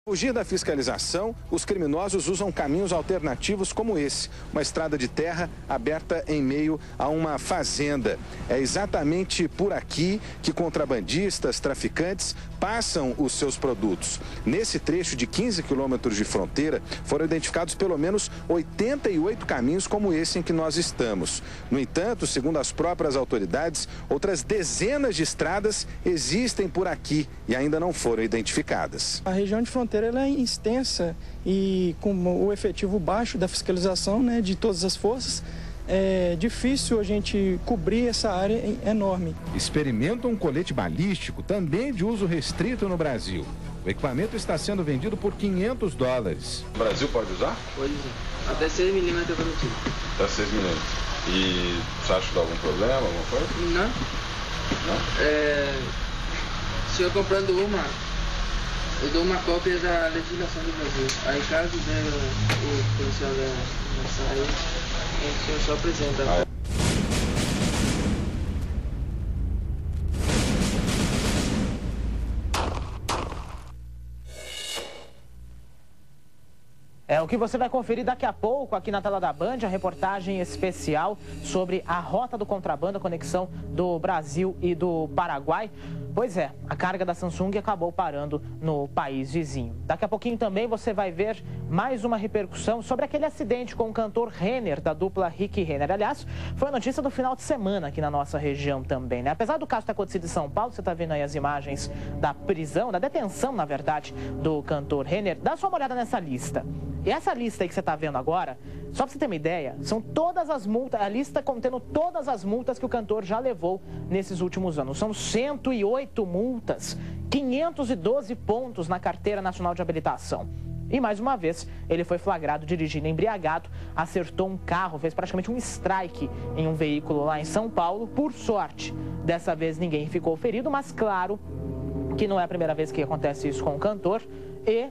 Fugir da fiscalização, os criminosos usam caminhos alternativos como esse, uma estrada de terra aberta em meio a uma fazenda. É exatamente por aqui que contrabandistas, traficantes passam os seus produtos. Nesse trecho de 15 quilômetros de fronteira, foram identificados pelo menos 88 caminhos como esse em que nós estamos. No entanto, segundo as próprias autoridades, outras dezenas de estradas existem por aqui e ainda não foram identificadas. A região de fronteira ela é extensa e com o efetivo baixo da fiscalização, né, de todas as forças, é difícil a gente cobrir essa área enorme. Experimenta um colete balístico, também de uso restrito no Brasil. O equipamento está sendo vendido por $500. O Brasil pode usar? Pode usar. Até 6 milímetros é permitido. Até 6 milímetros. E você acha que dá algum problema, alguma coisa? Não. Se eu comprando uma, eu dou uma cópia da legislação do Brasil. Aí caso o policial da saia, o senhor só apresenta. É o que você vai conferir daqui a pouco aqui na tela da Band, a reportagem especial sobre a rota do contrabando, a conexão do Brasil e do Paraguai. Pois é, a carga da Samsung acabou parando no país vizinho. Daqui a pouquinho também você vai ver mais uma repercussão sobre aquele acidente com o cantor Renner, da dupla Rick Renner. Aliás, foi a notícia do final de semana aqui na nossa região também, né? Apesar do caso ter acontecido em São Paulo, você está vendo aí as imagens da prisão, da detenção, na verdade, do cantor Renner. Dá só uma olhada nessa lista. E essa lista aí que você está vendo agora, só para você ter uma ideia, são todas as multas, a lista contendo todas as multas que o cantor já levou nesses últimos anos. São 108 multas, 512 pontos na Carteira Nacional de Habilitação. E mais uma vez, ele foi flagrado dirigindo embriagado, acertou um carro, fez praticamente um strike em um veículo lá em São Paulo. Por sorte, dessa vez ninguém ficou ferido, mas claro que não é a primeira vez que acontece isso com o cantor e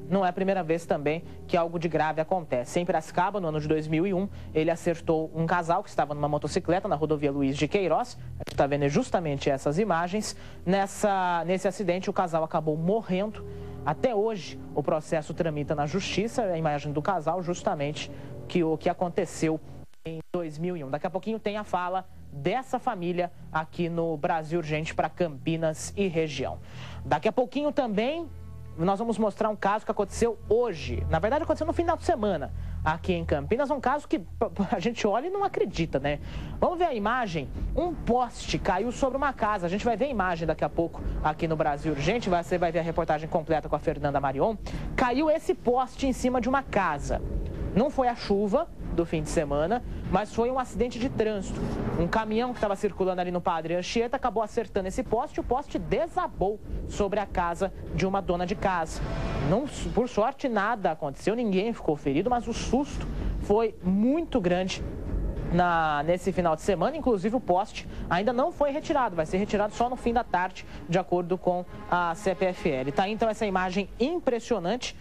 não é a primeira vez também que algo de grave acontece. Em Piracicaba, no ano de 2001, ele acertou um casal que estava numa motocicleta na rodovia Luiz de Queiroz. A gente está vendo justamente essas imagens. Nesse acidente, o casal acabou morrendo. Até hoje, o processo tramita na justiça, a imagem do casal, justamente o que aconteceu em 2001. Daqui a pouquinho tem a fala dessa família aqui no Brasil Urgente para Campinas e região. Daqui a pouquinho também nós vamos mostrar um caso que aconteceu hoje. Na verdade, aconteceu no final de semana aqui em Campinas. Um caso que a gente olha e não acredita, né? Vamos ver a imagem. Um poste caiu sobre uma casa. A gente vai ver a imagem daqui a pouco aqui no Brasil Urgente. Você vai ver a reportagem completa com a Fernanda Marion. Caiu esse poste em cima de uma casa. Não foi a chuva do fim de semana, mas foi um acidente de trânsito. Um caminhão que estava circulando ali no Padre Anchieta acabou acertando esse poste e o poste desabou sobre a casa de uma dona de casa. Não, por sorte, nada aconteceu, ninguém ficou ferido, mas o susto foi muito grande nesse final de semana. Inclusive o poste ainda não foi retirado, vai ser retirado só no fim da tarde, de acordo com a CPFL. Tá aí então essa imagem impressionante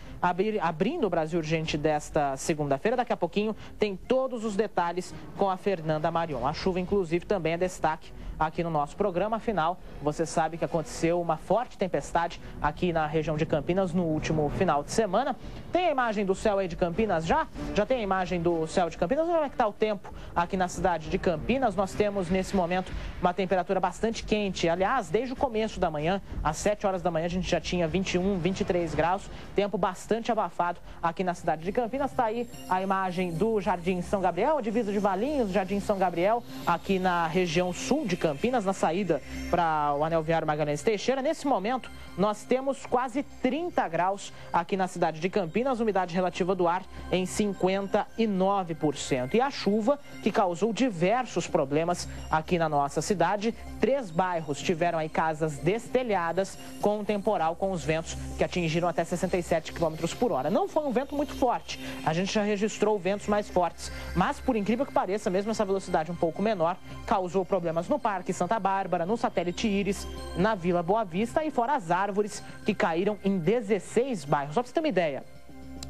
abrindo o Brasil Urgente desta segunda-feira. Daqui a pouquinho tem todos os detalhes com a Fernanda Marion. A chuva, inclusive, também é destaque aqui no nosso programa. Afinal, você sabe que aconteceu uma forte tempestade aqui na região de Campinas no último final de semana. Tem a imagem do céu aí de Campinas já? Já tem a imagem do céu de Campinas? Como é que está o tempo aqui na cidade de Campinas? Nós temos, nesse momento, uma temperatura bastante quente. Aliás, desde o começo da manhã, às 7 horas da manhã, a gente já tinha 21, 23 graus. Tempo bastante abafado aqui na cidade de Campinas. Está aí a imagem do Jardim São Gabriel, a divisa de Valinhos, Jardim São Gabriel, aqui na região sul de Campinas, na saída para o Anel Viário Magalhães Teixeira. Nesse momento, nós temos quase 30 graus aqui na cidade de Campinas, umidade relativa do ar em 59%. E a chuva, que causou diversos problemas aqui na nossa cidade. 3 bairros tiveram aí casas destelhadas com um temporal, com os ventos que atingiram até 67 km por hora. Não foi um vento muito forte, a gente já registrou ventos mais fortes, mas por incrível que pareça, mesmo essa velocidade um pouco menor, causou problemas no Parque Santa Bárbara, no Satélite Íris, na Vila Boa Vista e fora as árvores que caíram em 16 bairros. Só para você ter uma ideia,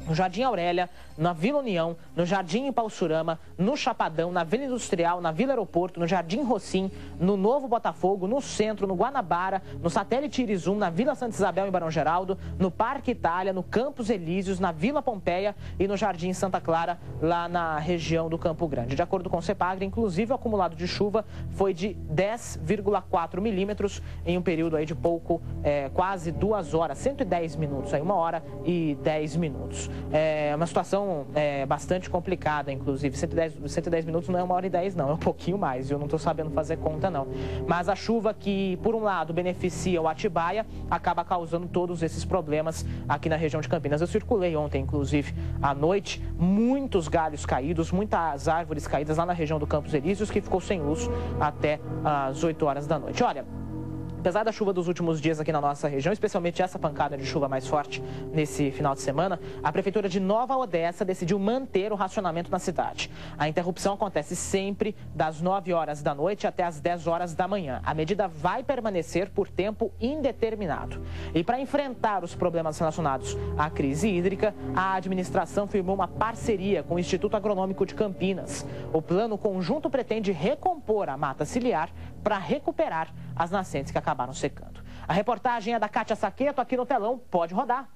no Jardim Aurélia, na Vila União, no Jardim Ipauçurama, no Chapadão, na Vila Industrial, na Vila Aeroporto, no Jardim Rocim, no Novo Botafogo, no Centro, no Guanabara, no Satélite Irizum, na Vila Santa Isabel em Barão Geraldo, no Parque Itália, no Campos Elíseos, na Vila Pompeia e no Jardim Santa Clara, lá na região do Campo Grande. De acordo com o CEPAGRE, inclusive o acumulado de chuva foi de 10,4 milímetros em um período aí de quase 2 horas, 110 minutos, aí 1 hora e 10 minutos. É uma situação bastante complicada, inclusive. 110 minutos não é 1 hora e 10, não. É um pouquinho mais. Eu não estou sabendo fazer conta, não. Mas a chuva que, por um lado, beneficia o Atibaia, acaba causando todos esses problemas aqui na região de Campinas. Eu circulei ontem, inclusive, à noite, muitos galhos caídos, muitas árvores caídas lá na região do Campos Elíseos, que ficou sem luz até as 8 horas da noite. Olha, apesar da chuva dos últimos dias aqui na nossa região, especialmente essa pancada de chuva mais forte nesse final de semana, a Prefeitura de Nova Odessa decidiu manter o racionamento na cidade. A interrupção acontece sempre das 9 horas da noite até as 10 horas da manhã. A medida vai permanecer por tempo indeterminado. E para enfrentar os problemas relacionados à crise hídrica, a administração firmou uma parceria com o Instituto Agronômico de Campinas. O plano conjunto pretende recompor a mata ciliar para recuperar as nascentes que acabaram secando. A reportagem é da Kátia Saqueto, aqui no telão, pode rodar.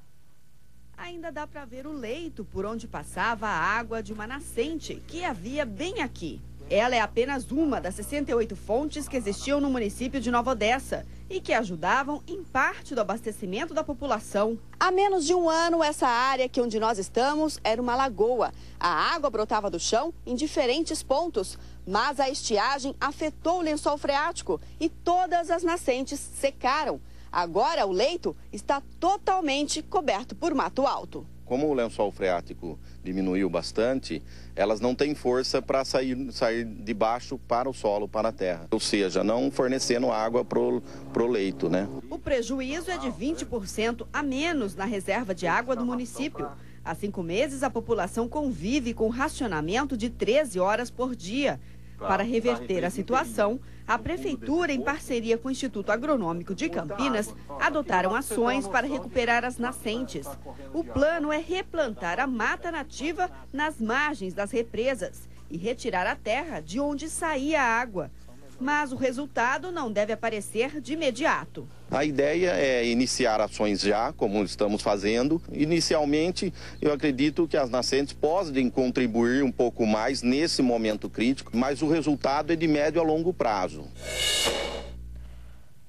Ainda dá para ver o leito por onde passava a água de uma nascente que havia bem aqui. Ela é apenas uma das 68 fontes que existiam no município de Nova Odessa e que ajudavam em parte do abastecimento da população. Há menos de um ano, essa área aqui onde nós estamos era uma lagoa. A água brotava do chão em diferentes pontos, mas a estiagem afetou o lençol freático e todas as nascentes secaram. Agora o leito está totalmente coberto por mato alto. Como o lençol freático diminuiu bastante, elas não têm força para sair de baixo para o solo, para a terra. Ou seja, não fornecendo água pro leito, né? O prejuízo é de 20% a menos na reserva de água do município. Há 5 meses, a população convive com racionamento de 13 horas por dia. Para reverter a situação, a Prefeitura, em parceria com o Instituto Agronômico de Campinas, adotaram ações para recuperar as nascentes. O plano é replantar a mata nativa nas margens das represas e retirar a terra de onde saía a água. Mas o resultado não deve aparecer de imediato. A ideia é iniciar ações já, como estamos fazendo. Inicialmente, eu acredito que as nascentes podem contribuir um pouco mais nesse momento crítico, mas o resultado é de médio a longo prazo.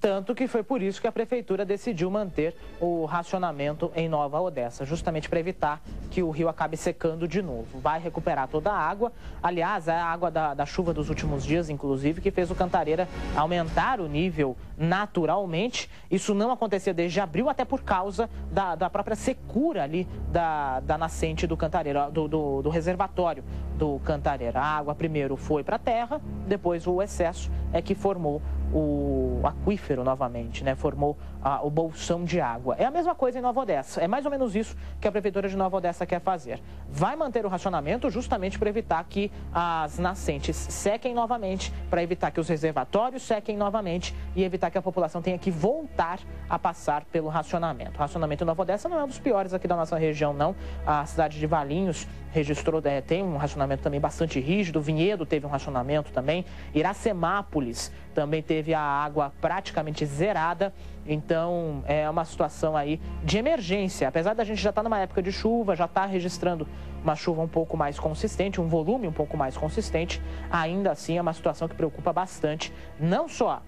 Tanto que foi por isso que a Prefeitura decidiu manter o racionamento em Nova Odessa, justamente para evitar que o rio acabe secando de novo. Vai recuperar toda a água. Aliás, é a água da chuva dos últimos dias, inclusive, que fez o Cantareira aumentar o nível naturalmente. Isso não acontecia desde abril, até por causa da própria secura ali da nascente do Cantareira, do reservatório do Cantareira. A água primeiro foi para a terra, depois o excesso é que formou o aquífero novamente, né? Formou o bolsão de água. É a mesma coisa em Nova Odessa. É mais ou menos isso que a Prefeitura de Nova Odessa quer fazer. Vai manter o racionamento justamente para evitar que as nascentes sequem novamente, para evitar que os reservatórios sequem novamente e evitar que a população tenha que voltar a passar pelo racionamento. O racionamento em Nova Odessa não é um dos piores aqui da nossa região, não. A cidade de Valinhos registrou, tem um racionamento também bastante rígido. Vinhedo teve um racionamento também. Iracemápolis também teve a água praticamente zerada. Então, é uma situação aí de emergência. Apesar da gente já estar numa época de chuva, já estar registrando uma chuva um pouco mais consistente, um volume um pouco mais consistente, ainda assim é uma situação que preocupa bastante, não só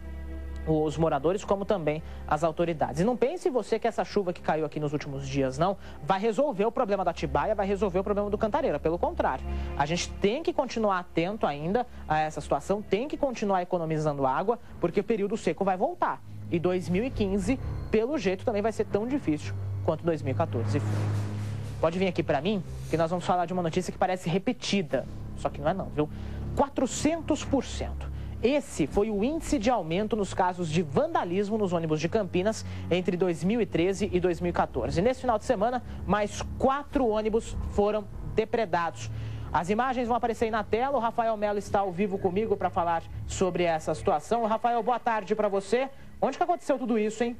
os moradores, como também as autoridades. E não pense você que essa chuva que caiu aqui nos últimos dias, não, vai resolver o problema da Atibaia, vai resolver o problema do Cantareira. Pelo contrário, a gente tem que continuar atento ainda a essa situação, tem que continuar economizando água, porque o período seco vai voltar. E 2015, pelo jeito, também vai ser tão difícil quanto 2014 foi. Pode vir aqui para mim, que nós vamos falar de uma notícia que parece repetida, só que não é não, viu? 400%. Esse foi o índice de aumento nos casos de vandalismo nos ônibus de Campinas entre 2013 e 2014. E nesse final de semana, mais 4 ônibus foram depredados. As imagens vão aparecer aí na tela. O Rafael Melo está ao vivo comigo para falar sobre essa situação. Rafael, boa tarde para você. Onde que aconteceu tudo isso, hein?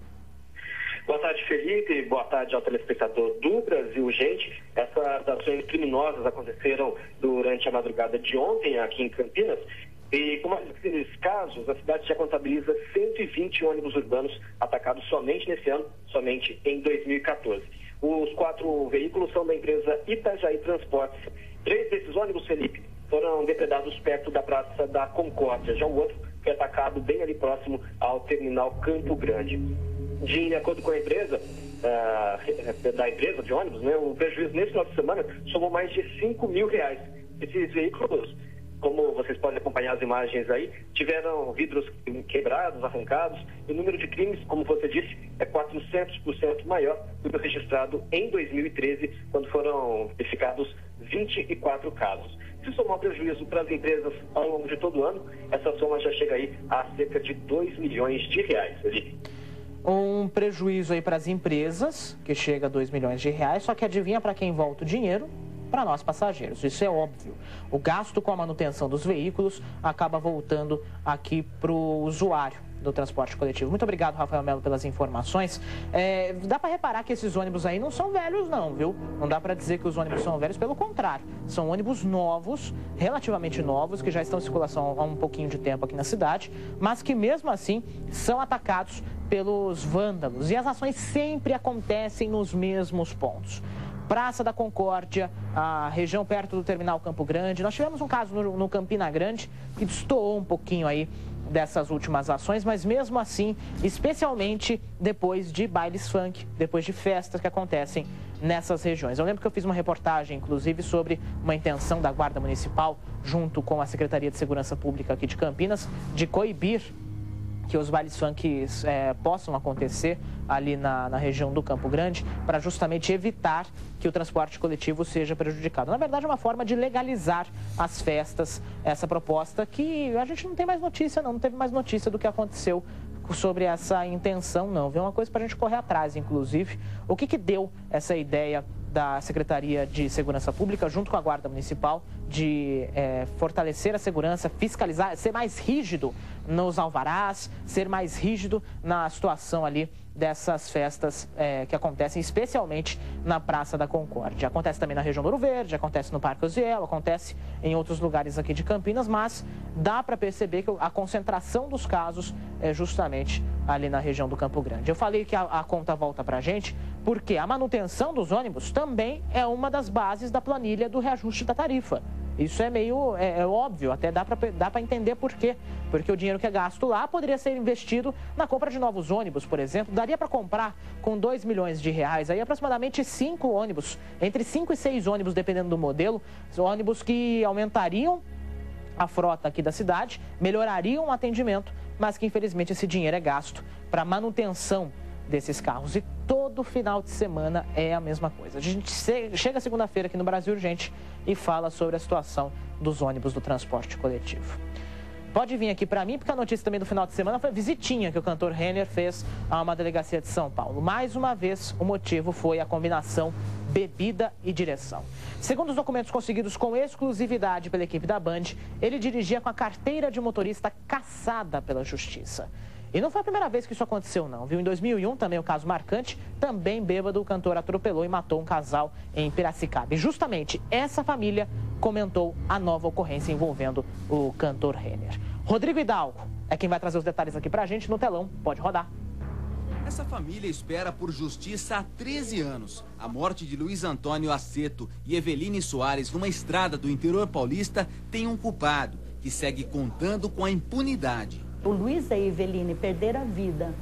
Boa tarde, Felipe. Boa tarde ao telespectador do Brasil Urgente. Essas ações criminosas aconteceram durante a madrugada de ontem aqui em Campinas. E com esses casos, a cidade já contabiliza 120 ônibus urbanos atacados somente nesse ano, somente em 2014. Os 4 veículos são da empresa Itajaí Transportes. 3 desses ônibus, Felipe, foram depredados perto da Praça da Concórdia. Já o outro foi atacado bem ali próximo ao terminal Campo Grande. De acordo com a empresa, da empresa de ônibus, né, o prejuízo nesse final de semana somou mais de R$5 mil. Esses veículos, como vocês podem acompanhar as imagens aí, tiveram vidros quebrados, arrancados, e o número de crimes, como você disse, é 400% maior do que o registrado em 2013, quando foram verificados 24 casos. Se somar o prejuízo para as empresas ao longo de todo o ano, essa soma já chega aí a cerca de R$2 milhões, Felipe. Um prejuízo aí para as empresas, que chega a R$2 milhões, só que adivinha para quem volta o dinheiro? Para nós passageiros, isso é óbvio. O gasto com a manutenção dos veículos acaba voltando aqui para o usuário do transporte coletivo. Muito obrigado, Rafael Melo, pelas informações. Dá para reparar que esses ônibus aí não são velhos não, viu? Não dá para dizer que os ônibus são velhos, pelo contrário. São ônibus novos, relativamente novos, que já estão em circulação há um pouquinho de tempo aqui na cidade, mas que mesmo assim são atacados pelos vândalos. E as ações sempre acontecem nos mesmos pontos. Praça da Concórdia, a região perto do terminal Campo Grande. Nós tivemos um caso no Campina Grande que destoou um pouquinho aí dessas últimas ações, mas mesmo assim, especialmente depois de bailes funk, depois de festas que acontecem nessas regiões. Eu lembro que eu fiz uma reportagem, inclusive, sobre uma intenção da Guarda Municipal, junto com a Secretaria de Segurança Pública aqui de Campinas, de coibir que os bailes funk possam acontecer ali na região do Campo Grande, para justamente evitar que o transporte coletivo seja prejudicado. Na verdade, é uma forma de legalizar as festas, essa proposta que a gente não tem mais notícia, não teve mais notícia do que aconteceu sobre essa intenção, não. É uma coisa para a gente correr atrás, inclusive. O que deu essa ideia da Secretaria de Segurança Pública, junto com a Guarda Municipal, de fortalecer a segurança, fiscalizar, ser mais rígido nos alvarás, ser mais rígido na situação ali dessas festas que acontecem especialmente na Praça da Concórdia. Acontece também na região do Ouro Verde, acontece no Parque Osiel, acontece em outros lugares aqui de Campinas, mas dá para perceber que a concentração dos casos é justamente ali na região do Campo Grande. Eu falei que a conta volta para a gente porque a manutenção dos ônibus também é uma das bases da planilha do reajuste da tarifa. Isso é meio óbvio, até dá para entender por quê. Porque o dinheiro que é gasto lá poderia ser investido na compra de novos ônibus, por exemplo. Daria para comprar com R$2 milhões, aí aproximadamente 5 ônibus, entre 5 e 6 ônibus, dependendo do modelo, ônibus que aumentariam a frota aqui da cidade, melhorariam o atendimento, mas que infelizmente esse dinheiro é gasto para manutenção desses carros. E todo final de semana é a mesma coisa. A gente chega segunda-feira aqui no Brasil Urgente e fala sobre a situação dos ônibus do transporte coletivo. Pode vir aqui para mim, porque a notícia também do final de semana foi a visitinha que o cantor Renner fez a uma delegacia de São Paulo. Mais uma vez, o motivo foi a combinação bebida e direção. Segundo os documentos conseguidos com exclusividade pela equipe da Band, ele dirigia com a carteira de motorista cassada pela Justiça. E não foi a primeira vez que isso aconteceu, não, viu? Em 2001, também o caso marcante, também bêbado, o cantor atropelou e matou um casal em Piracicaba. E justamente essa família comentou a nova ocorrência envolvendo o cantor Renner. Rodrigo Hidalgo é quem vai trazer os detalhes aqui pra gente no telão. Pode rodar. Essa família espera por justiça há 13 anos. A morte de Luiz Antônio Aceto e Eveline Soares numa estrada do interior paulista tem um culpado, que segue contando com a impunidade. O Luiz e a Eveline perderam a vida,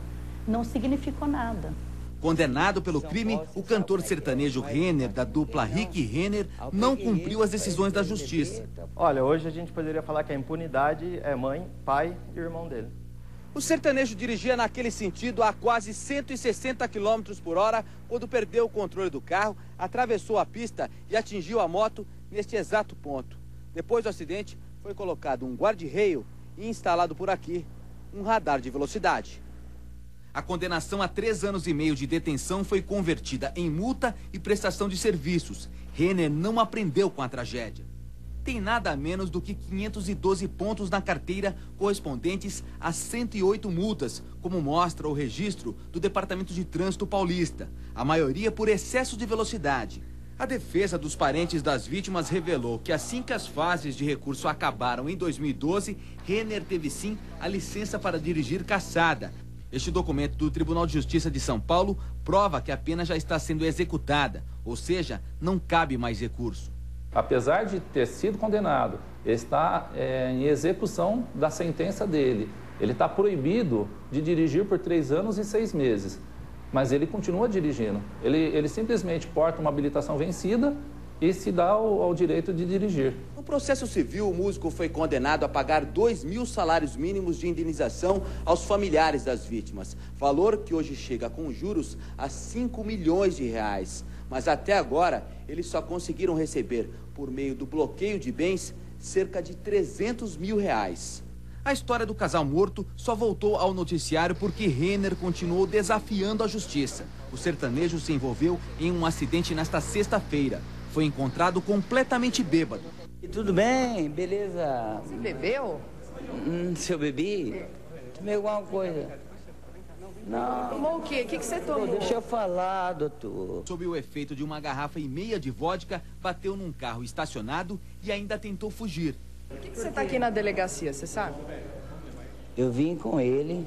não significou nada. Condenado pelo crime, o cantor sertanejo Renner, da dupla Rick Renner, não cumpriu as decisões da justiça. Olha, hoje a gente poderia falar que a impunidade é mãe, pai e irmão dele. O sertanejo dirigia naquele sentido a quase 160 km por hora quando perdeu o controle do carro, atravessou a pista e atingiu a moto neste exato ponto. Depois do acidente, foi colocado um guarda-reio e instalado por aqui um radar de velocidade. A condenação a 3 anos e meio de detenção foi convertida em multa e prestação de serviços. Renner não aprendeu com a tragédia. tem nada menos do que 512 pontos na carteira, correspondentes a 108 multas, como mostra o registro do Departamento de Trânsito Paulista, a maioria por excesso de velocidade. A defesa dos parentes das vítimas revelou que assim que as fases de recurso acabaram em 2012, Renner teve sim a licença para dirigir cassada. Este documento do Tribunal de Justiça de São Paulo prova que a pena já está sendo executada, ou seja, não cabe mais recurso. Apesar de ter sido condenado, ele está em execução da sentença dele. Ele está proibido de dirigir por 3 anos e 6 meses, mas ele continua dirigindo. Ele simplesmente porta uma habilitação vencida e se dá ao direito de dirigir. No processo civil, o músico foi condenado a pagar 2.000 salários mínimos de indenização aos familiares das vítimas, valor que hoje chega com juros a 5 milhões de reais. Mas até agora, eles só conseguiram receber, por meio do bloqueio de bens, cerca de 300 mil reais. A história do casal morto só voltou ao noticiário porque Renner continuou desafiando a justiça. O sertanejo se envolveu em um acidente nesta sexta-feira. Foi encontrado completamente bêbado. E tudo bem, beleza. Você bebeu? Se eu bebi, tomei alguma coisa. Não. Tomou o quê? O que você tomou? Deixa eu falar, doutor. Sob o efeito de 1,5 garrafa de vodka, bateu num carro estacionado e ainda tentou fugir. Por que você está aqui na delegacia, você sabe? Eu vim com eles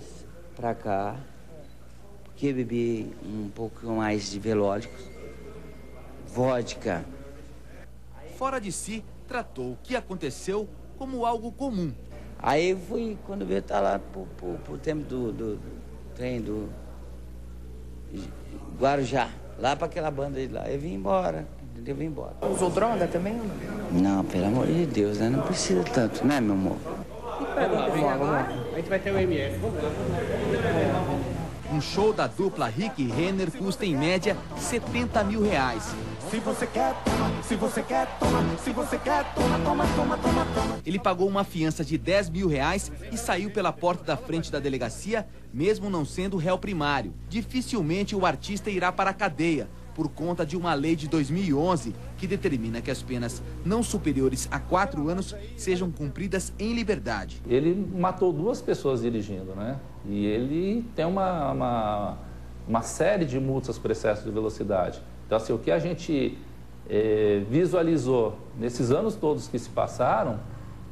pra cá, porque bebi um pouco mais de velódicos, vodka. Fora de si, tratou o que aconteceu como algo comum. Aí eu fui, quando veio estar lá pro tempo do trem do Guarujá, lá para aquela banda de lá, eu vim embora, entendeu? Eu vim embora. Usou droga também? Não, pelo amor de Deus, né? Não precisa tanto, né, meu amor? Vamos lá. A gente vai ter o MF. Um show da dupla Rick e Renner custa em média 70 mil reais. Se você quer, toma. Se você quer, toma. Se você quer, toma, toma, toma, toma, toma. Ele pagou uma fiança de 10 mil reais e saiu pela porta da frente da delegacia, mesmo não sendo réu primário. Dificilmente o artista irá para a cadeia, por conta de uma lei de 2011 que determina que as penas não superiores a 4 anos sejam cumpridas em liberdade. Ele matou 2 pessoas dirigindo, né? E ele tem uma série de multas por excesso de velocidade. Então, assim, o que a gente visualizou nesses anos todos que se passaram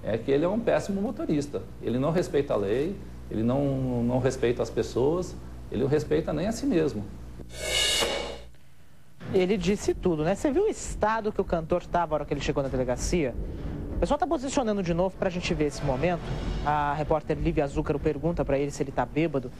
é que ele é um péssimo motorista. Ele não respeita a lei, ele não respeita as pessoas, ele não respeita nem a si mesmo. Ele disse tudo, né? Você viu o estado que o cantor estava na hora que ele chegou na delegacia? O pessoal está posicionando de novo para a gente ver esse momento. A repórter Lívia Zúcaro pergunta para ele se ele está bêbado.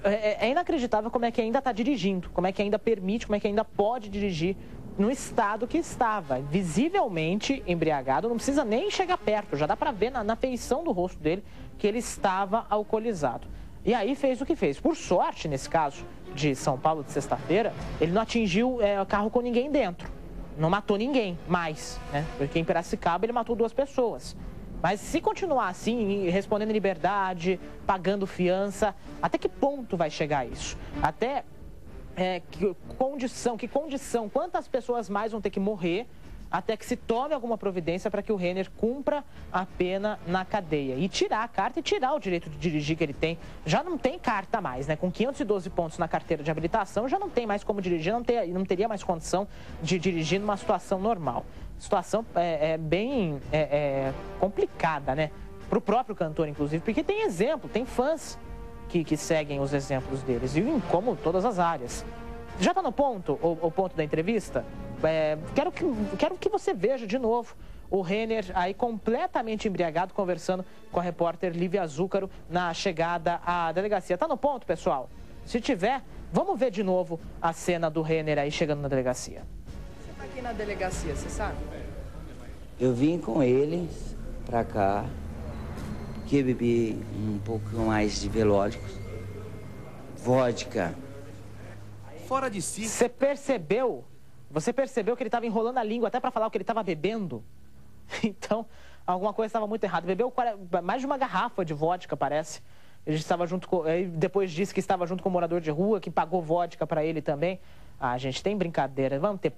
É inacreditável como é que ainda está dirigindo, como é que ainda permite, como é que ainda pode dirigir no estado que estava, visivelmente embriagado, não precisa nem chegar perto, já dá para ver na feição do rosto dele que ele estava alcoolizado. E aí fez o que fez. Por sorte, nesse caso de São Paulo de sexta-feira, ele não atingiu o carro com ninguém dentro, não matou ninguém mais, né? Porque em Piracicaba ele matou 2 pessoas. Mas se continuar assim, respondendo em liberdade, pagando fiança, até que ponto vai chegar isso? Até que condição, quantas pessoas mais vão ter que morrer até que se tome alguma providência para que o Renner cumpra a pena na cadeia. E tirar a carta e tirar o direito de dirigir que ele tem. Já não tem carta mais, né? Com 512 pontos na carteira de habilitação, já não tem mais como dirigir, não teria mais condição de dirigir numa situação normal. Situação bem complicada, né? Para o próprio cantor, inclusive, porque tem exemplo, tem fãs que seguem os exemplos deles, e como todas as áreas. Já está no ponto, o ponto da entrevista? Quero que você veja de novo o Renner aí completamente embriagado, conversando com a repórter Lívia Zúcaro na chegada à delegacia. Está no ponto, pessoal? Se tiver, vamos ver de novo a cena do Renner aí chegando na delegacia. Você está aqui na delegacia, você sabe? Eu vim com eles pra cá, porque bebi um pouco mais de velódicos, vodka. Fora de si. Você percebeu que ele estava enrolando a língua até para falar o que ele estava bebendo? Então, alguma coisa estava muito errada. Bebeu mais de 1 garrafa de vodka, parece. Ele estava junto com... Depois disse que estava junto com um morador de rua, que pagou vodka para ele também. Ah, gente, tem brincadeira. Vamos ter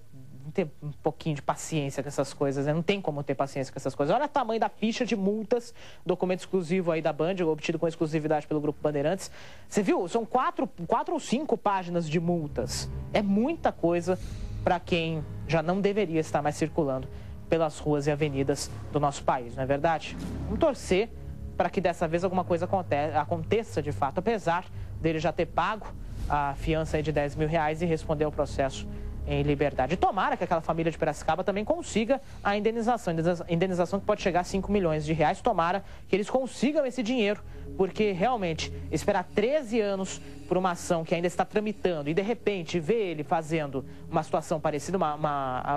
ter um pouquinho de paciência com essas coisas, né? Não tem como ter paciência com essas coisas. Olha o tamanho da ficha de multas, documento exclusivo aí da Band, obtido com exclusividade pelo Grupo Bandeirantes. Você viu? São 4 ou 5 páginas de multas. É muita coisa para quem já não deveria estar mais circulando pelas ruas e avenidas do nosso país, não é verdade? Vamos torcer para que dessa vez alguma coisa aconteça de fato, apesar dele já ter pago a fiança aí de R$10 mil e responder ao processo em liberdade. Tomara que aquela família de Piracicaba também consiga a indenização que pode chegar a R$5 milhões. Tomara que eles consigam esse dinheiro, porque realmente esperar 13 anos por uma ação que ainda está tramitando e de repente ver ele fazendo uma situação parecida,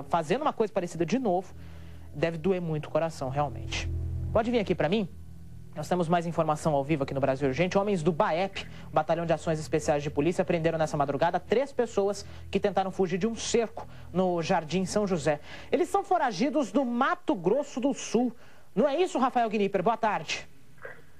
fazendo uma coisa parecida de novo, deve doer muito o coração, realmente. Pode vir aqui para mim? Nós temos mais informação ao vivo aqui no Brasil Urgente. Homens do BAEP, Batalhão de Ações Especiais de Polícia, prenderam nessa madrugada 3 pessoas que tentaram fugir de um cerco no Jardim São José. Eles são foragidos do Mato Grosso do Sul. Não é isso, Rafael Gnipper? Boa tarde.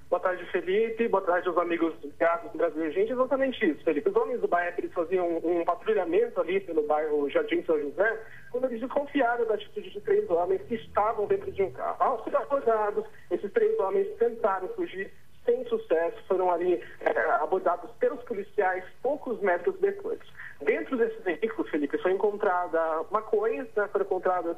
Boa tarde, Felipe. Boa tarde aos amigos do Brasil Urgente. Exatamente isso, Felipe. Os homens do BAEP eles faziam um patrulhamento ali pelo bairro Jardim São José, quando eles desconfiaram da atitude de 3 homens que estavam dentro de um carro. Ao ser abordados, esses 3 homens tentaram fugir sem sucesso, foram ali abordados pelos policiais poucos metros depois. Dentro desse veículo, Felipe, foi encontrada maconha, né? Foram encontrados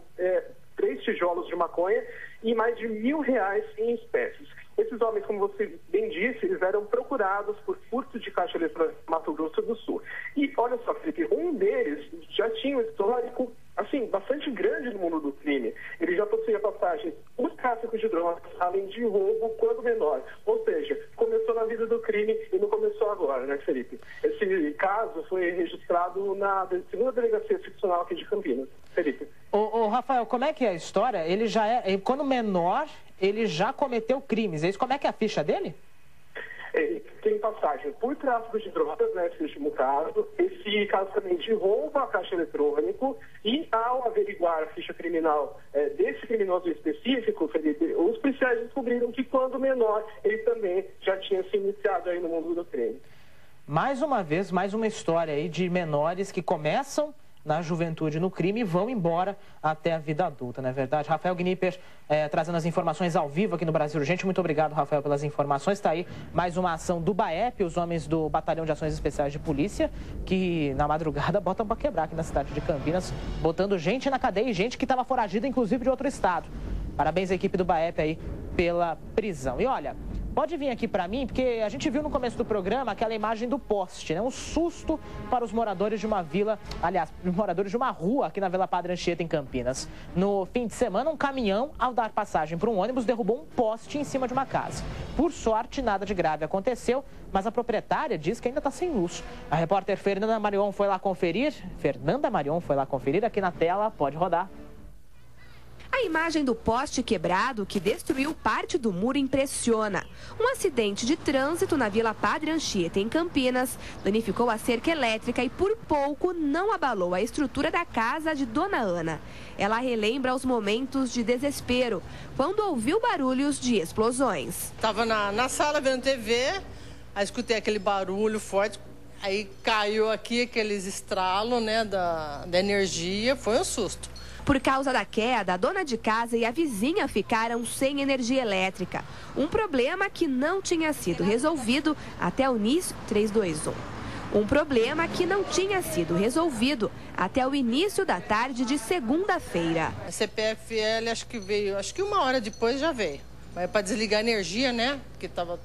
3 tijolos de maconha e mais de R$1.000 em espécies. Esses homens, como você bem disse, eles eram procurados por furto de caixa eletrônica no Mato Grosso do Sul. E olha só, Felipe, um deles já tinha um histórico, assim, bastante grande no mundo do crime. Ele já possuía passagens por tráfico de drogas, além de roubo quando menor. Ou seja, começou na vida do crime e não começou agora, né, Felipe? Esse caso foi registrado na 2ª Delegacia Seccional aqui de Campinas. Felipe. Ô, Rafael, como é que é a história? Ele já quando menor, ele já cometeu crimes. É isso? Como é que é a ficha dele? Tem passagem por tráfico de drogas, né, esse último caso, esse caso também de roubo a caixa eletrônico, e ao averiguar a ficha criminal desse criminoso específico, Felipe, os policiais descobriram que quando menor, ele também já tinha se iniciado aí no mundo do crime. Mais uma vez, mais uma história aí de menores que começam na juventude no crime e vão embora até a vida adulta, não é verdade? Rafael Gnipper trazendo as informações ao vivo aqui no Brasil Urgente. Muito obrigado, Rafael, pelas informações. Está aí mais uma ação do BAEP, os homens do Batalhão de Ações Especiais de Polícia, que na madrugada botam para quebrar aqui na cidade de Campinas, botando gente na cadeia e gente que estava foragida, inclusive, de outro estado. Parabéns à equipe do BAEP aí pela prisão. E olha, pode vir aqui para mim, porque a gente viu no começo do programa aquela imagem do poste, né? Um susto para os moradores de uma vila, aliás, moradores de uma rua aqui na Vila Padre Anchieta, em Campinas. No fim de semana, um caminhão, ao dar passagem por um ônibus, derrubou um poste em cima de uma casa. Por sorte, nada de grave aconteceu, mas a proprietária diz que ainda está sem luz. A repórter Fernanda Marion foi lá conferir. Aqui na tela, pode rodar. A imagem do poste quebrado que destruiu parte do muro impressiona. Um acidente de trânsito na Vila Padre Anchieta, em Campinas, danificou a cerca elétrica e por pouco não abalou a estrutura da casa de Dona Ana. Ela relembra os momentos de desespero, quando ouviu barulhos de explosões. Estava na sala vendo TV, aí escutei aquele barulho forte, aí caiu aqui aqueles estralos, né, da energia, foi um susto. Por causa da queda, a dona de casa e a vizinha ficaram sem energia elétrica. Um problema que não tinha sido resolvido até o início... 321. Um problema que não tinha sido resolvido até o início da tarde de segunda-feira. A CPFL acho que veio, acho que 1 hora depois já veio. Mas para desligar a energia, né? Porque estava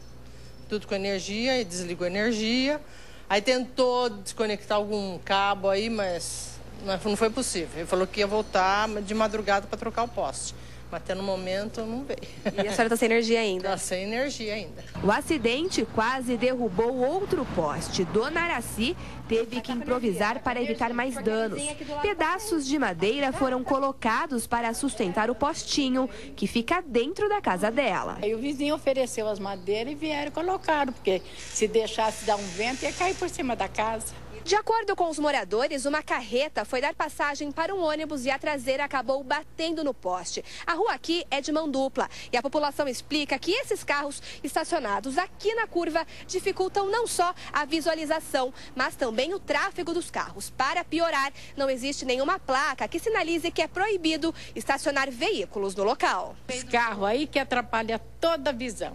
tudo com energia e desligou a energia. Aí tentou desconectar algum cabo aí, mas não foi possível. Ele falou que ia voltar de madrugada para trocar o poste. Mas até no momento não veio. E a senhora está sem energia ainda? Está sem energia ainda. O acidente quase derrubou outro poste. Dona Araci teve que improvisar para evitar mais danos. Pedaços de madeira foram colocados para sustentar o postinho, que fica dentro da casa dela. Aí o vizinho ofereceu as madeiras e vieram e colocaram, porque se deixasse dar um vento ia cair por cima da casa. De acordo com os moradores, uma carreta foi dar passagem para um ônibus e a traseira acabou batendo no poste. A rua aqui é de mão dupla e a população explica que esses carros estacionados aqui na curva dificultam não só a visualização, mas também o tráfego dos carros. Para piorar, não existe nenhuma placa que sinalize que é proibido estacionar veículos no local. Esse carro aí que atrapalha toda a visão.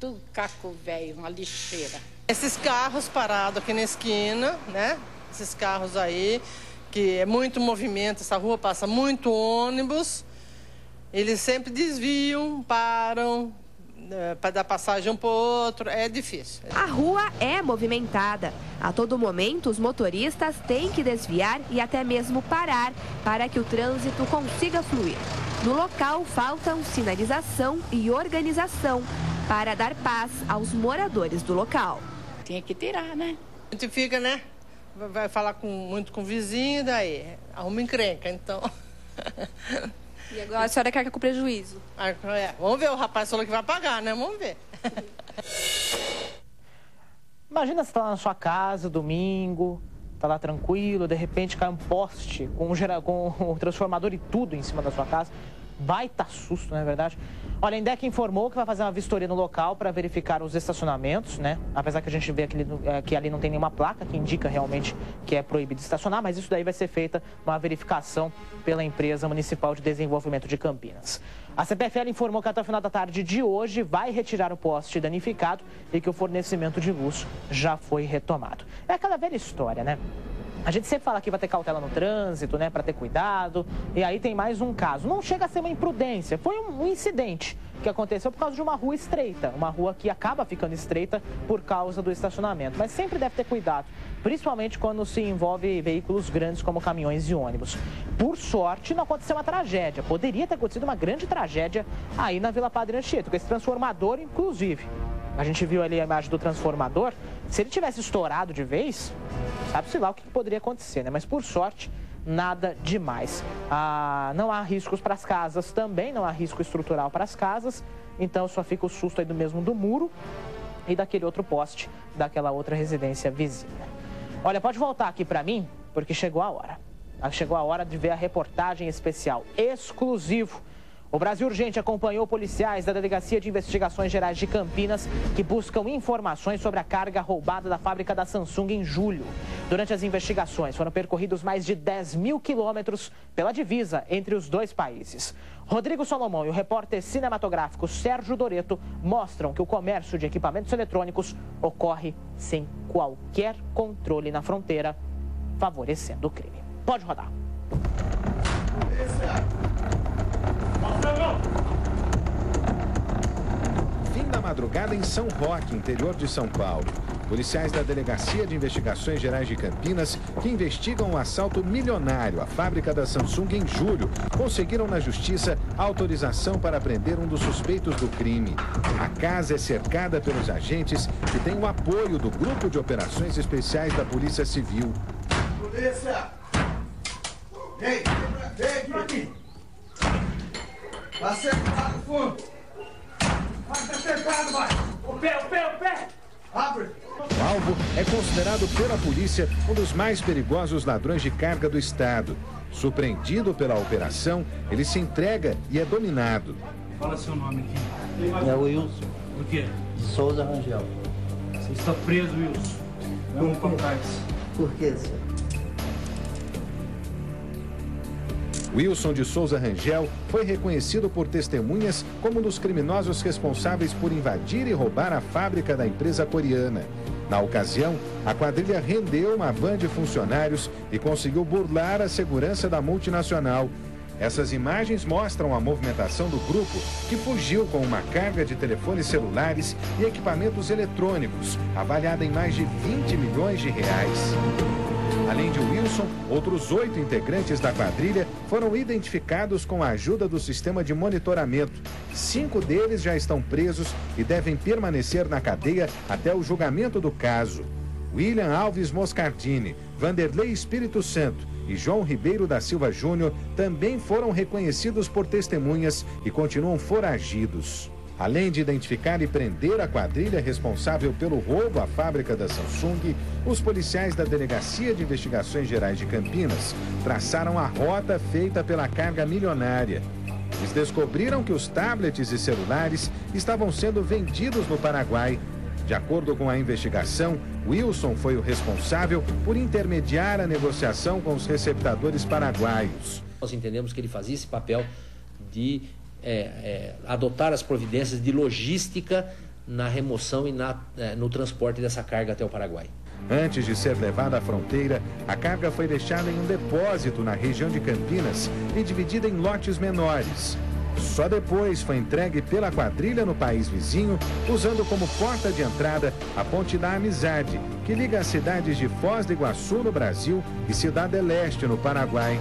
Tudo caco velho, uma lixeira. Esses carros parados aqui na esquina, né? Esses carros aí, que é muito movimento, essa rua passa muito ônibus. Eles sempre desviam, param, para dar passagem um para o outro, é difícil. A rua é movimentada. A todo momento, os motoristas têm que desviar e até mesmo parar para que o trânsito consiga fluir. No local, faltam sinalização e organização para dar paz aos moradores do local. Tinha que tirar, né? A gente fica, né? Vai falar muito com o vizinho, daí arruma encrenca, então. E agora a senhora quer que com prejuízo? Vamos ver, o rapaz falou que vai pagar, né? Vamos ver. Imagina você tá lá na sua casa, domingo, tá lá tranquilo, de repente cai um poste com um transformador e tudo em cima da sua casa. Baita susto, não é verdade? Olha, a INDEC informou que vai fazer uma vistoria no local para verificar os estacionamentos, né? Apesar que a gente vê que ali não tem nenhuma placa que indica realmente que é proibido estacionar, mas isso daí vai ser feita uma verificação pela empresa municipal de desenvolvimento de Campinas. A CPFL informou que até o final da tarde de hoje vai retirar o poste danificado e que o fornecimento de luz já foi retomado. É aquela velha história, né? A gente sempre fala que vai ter cautela no trânsito, né, para ter cuidado. E aí tem mais um caso. Não chega a ser uma imprudência, foi um incidente que aconteceu por causa de uma rua estreita. Uma rua que acaba ficando estreita por causa do estacionamento. Mas sempre deve ter cuidado, principalmente quando se envolve veículos grandes como caminhões e ônibus. Por sorte, não aconteceu uma tragédia. Poderia ter acontecido uma grande tragédia aí na Vila Padre Anchieta, com esse transformador, inclusive. A gente viu ali a imagem do transformador. Se ele tivesse estourado de vez, sabe-se lá o que poderia acontecer, né? Mas por sorte, nada demais. Não há riscos para as casas também, não há risco estrutural para as casas. Então só fica o susto aí do muro e daquele outro poste, daquela outra residência vizinha. Olha, pode voltar aqui para mim, porque chegou a hora. Chegou a hora de ver a reportagem especial, exclusivo. O Brasil Urgente acompanhou policiais da Delegacia de Investigações Gerais de Campinas que buscam informações sobre a carga roubada da fábrica da Samsung em julho. Durante as investigações, foram percorridos mais de 10 mil quilômetros pela divisa entre os dois países. Rodrigo Salomão e o repórter cinematográfico Sérgio Doreto mostram que o comércio de equipamentos eletrônicos ocorre sem qualquer controle na fronteira, favorecendo o crime. Pode rodar. Fim da madrugada em São Roque, interior de São Paulo. Policiais da Delegacia de Investigações Gerais de Campinas, que investigam um assalto milionário à fábrica da Samsung em julho, conseguiram na justiça autorização para prender um dos suspeitos do crime. A casa é cercada pelos agentes que têm o apoio do Grupo de Operações Especiais da Polícia Civil. Polícia! Ei, vem aqui! Tá cercado, fundo! Vai, tá cercado, vai! O pé! Abre! O alvo é considerado pela polícia um dos mais perigosos ladrões de carga do estado. Surpreendido pela operação, ele se entrega e é dominado. Fala seu nome aqui. É o Wilson. Do quê? De Souza Rangel. Você está preso, Wilson. Vamos para trás. Por que, senhor? Wilson de Souza Rangel foi reconhecido por testemunhas como um dos criminosos responsáveis por invadir e roubar a fábrica da empresa coreana. Na ocasião, a quadrilha rendeu uma van de funcionários e conseguiu burlar a segurança da multinacional. Essas imagens mostram a movimentação do grupo, que fugiu com uma carga de telefones celulares e equipamentos eletrônicos, avaliada em mais de 20 milhões de reais. Além de Wilson, outros 8 integrantes da quadrilha foram identificados com a ajuda do sistema de monitoramento. 5 deles já estão presos e devem permanecer na cadeia até o julgamento do caso. William Alves Moscardini, Vanderlei Espírito Santo e João Ribeiro da Silva Júnior também foram reconhecidos por testemunhas e continuam foragidos. Além de identificar e prender a quadrilha responsável pelo roubo à fábrica da Samsung, os policiais da Delegacia de Investigações Gerais de Campinas traçaram a rota feita pela carga milionária. Eles descobriram que os tablets e celulares estavam sendo vendidos no Paraguai. De acordo com a investigação, Wilson foi o responsável por intermediar a negociação com os receptadores paraguaios. Nós entendemos que ele fazia esse papel de adotar as providências de logística na remoção e no transporte dessa carga até o Paraguai. Antes de ser levada à fronteira, a carga foi deixada em um depósito na região de Campinas e dividida em lotes menores. Só depois foi entregue pela quadrilha no país vizinho, usando como porta de entrada a Ponte da Amizade, que liga as cidades de Foz do Iguaçu, no Brasil, e Cidade del Este, no Paraguai.